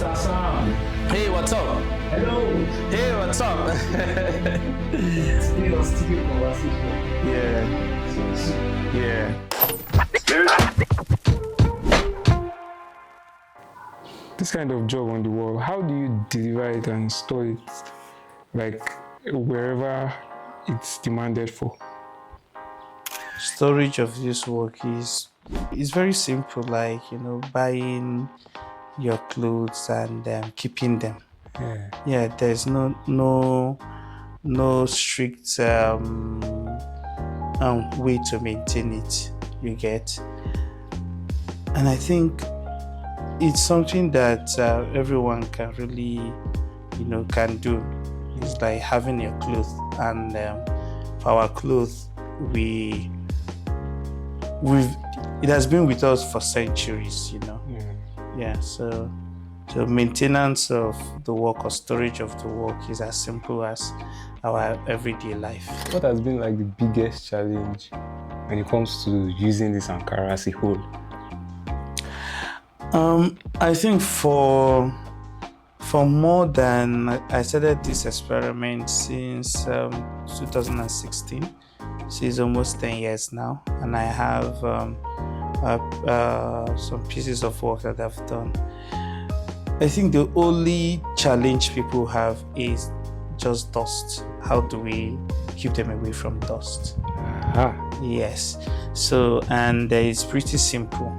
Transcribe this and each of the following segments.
Mr. Sam. Hey, what's up? Hello. Hey, what's up? Today was still conversation. Yeah. Yeah. This kind of job on the wall, how do you deliver it and store it, like wherever it's demanded for? Storage of this work is very simple, like buying your clothes and keeping them. Yeah, there's no strict way to maintain it, you get. And I think it's something that everyone can really can do. It's like having your clothes, and for our clothes, it has been with us for centuries, Yeah, so maintenance of the work or storage of the work is as simple as our everyday life. What has been like the biggest challenge when it comes to using this Ankara as a whole? I think for more than, I started this experiment since 2016, so it's almost 10 years now, and I have some pieces of work that I've done. I think the only challenge people have is just dust. How do we keep them away from dust? Yes. So, and it's pretty simple.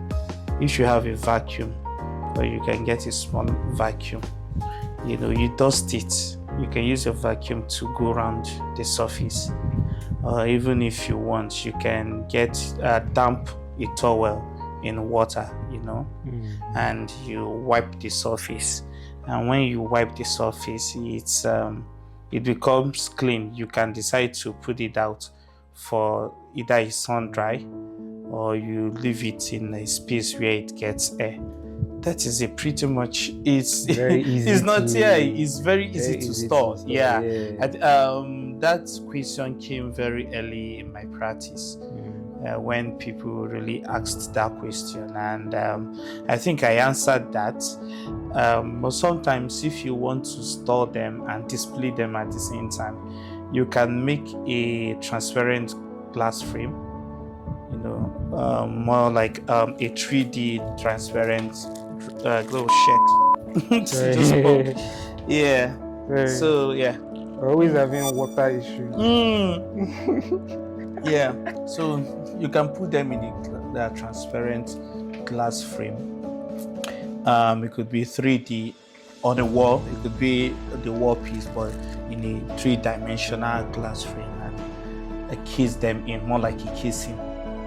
If you have a vacuum, or you can get a small vacuum, you dust it. You can use your vacuum to go around the surface. Even if you want, you can damp a towel in water, and you wipe the surface. And when you wipe the surface, it becomes clean. You can decide to put it out for either a sun dry, or you leave it in a space where it gets air. That is it, pretty much. It's very easy. It's very easy to store. Yeah. Yeah. That question came very early in my practice. When people really asked that question, and I think I answered that. But sometimes, if you want to store them and display them at the same time, you can make a transparent glass frame, more like a 3D transparent shit. Yeah. So yeah. Always having water issues. Yeah, so you can put them in the transparent glass frame. It could be 3D on the wall. It could be the wall piece, but in a 3-dimensional glass frame, and case them in, more like a casing.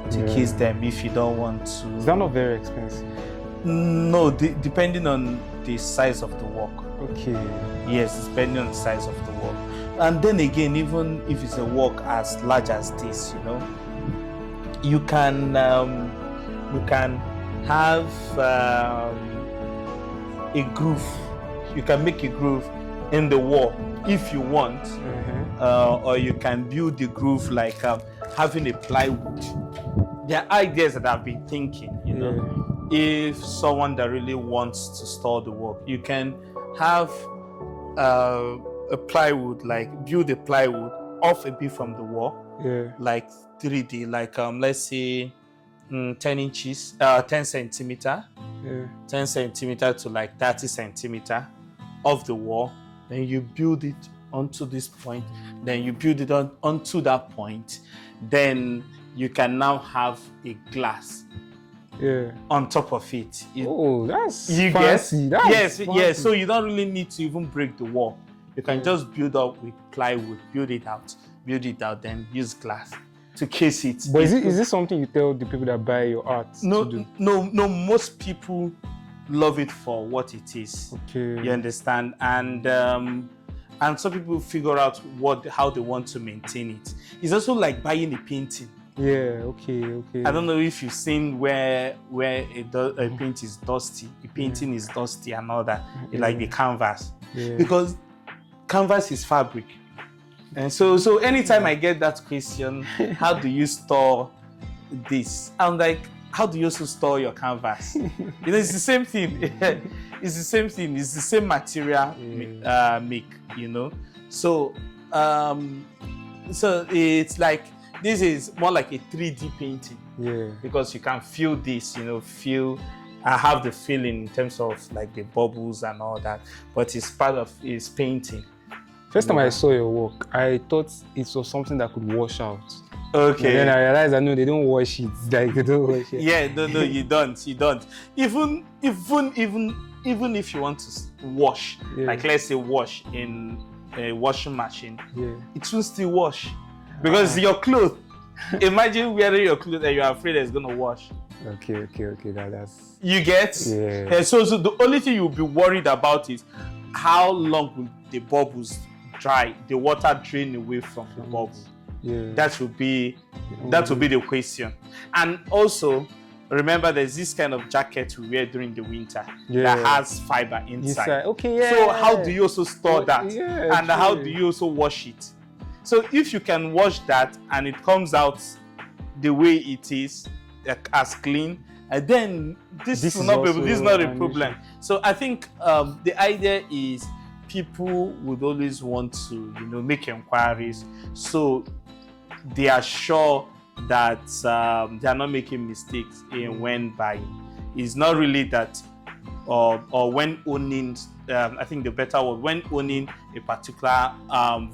To case them if you don't want to. Is that not very expensive? No, depending on the size of the work. Okay. Yes, depending on the size of the work. And then again, even if it's a work as large as this, you can have a groove. You can make a groove in the wall if you want, or you can build the groove like having a plywood. There are ideas that I've been thinking, if someone that really wants to store the work, you can have a plywood, like build a plywood off a bit from the wall, like 3D, like let's say 10 inches, 10 centimeter, 10 centimeter to like 30 centimeter off the wall. Then you build it onto this point. Then you build it onto that point. Then you can now have a glass on top of it. That's fancy. Yes. So you don't really need to even break the wall. You can just build up with plywood, build it out, then use glass to case it. But is this something you tell the people that buy your art to do? No. Most people love it for what it is. Okay. You understand? And some people figure out how they want to maintain it. It's also like buying a painting. Yeah. Okay. I don't know if you've seen where a paint is dusty, a painting is dusty and all that. Like the canvas, because canvas is fabric. And so anytime I get that question, how do you store this? I'm like, how do you also store your canvas? It's the same thing. it's the same thing. It's the same material make, you know. So so it's like this is more like a 3D painting. Yeah. Because you can feel this, you know, I have the feeling in terms of like the bubbles and all that, but it's part of his painting. First time I saw your work, I thought it was something that could wash out. Okay. And then I realized that no, they don't wash it. Like they don't wash it. Yeah, no, you don't. Even if you want to wash, like let's say wash in a washing machine, it will still wash because your clothes. Imagine wearing your clothes and you're afraid it's gonna wash. Okay. That's. You get? Yeah. So the only thing you'll be worried about is how long will the bubbles dry, the water drain away from the bubble. Yeah. That will be the question. And also, remember there's this kind of jacket we wear during the winter that has fiber inside. Okay, yeah. So how do you also store that? Yeah, and how do you also wash it? So if you can wash that and it comes out the way it is, as clean, and then this will not be, this is not a problem. So I think the idea is people would always want to, you know, make inquiries so they are sure that they are not making mistakes in when buying. It's not really that, or when owning. I think the better word, when owning a particular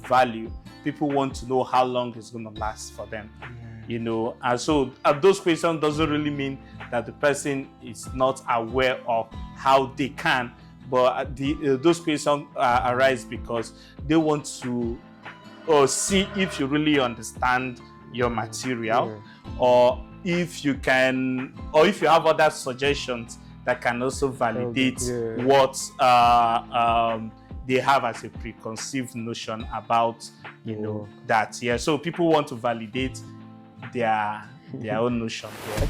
value, people want to know how long it's going to last for them. You know, and so those questions doesn't really mean that the person is not aware of how they can, but those questions arise because they want to see if you really understand your material, or if you can, or if you have other suggestions that can also validate what they have as a preconceived notion about, you know, that. Yeah, so people want to validate their own notion. Yeah.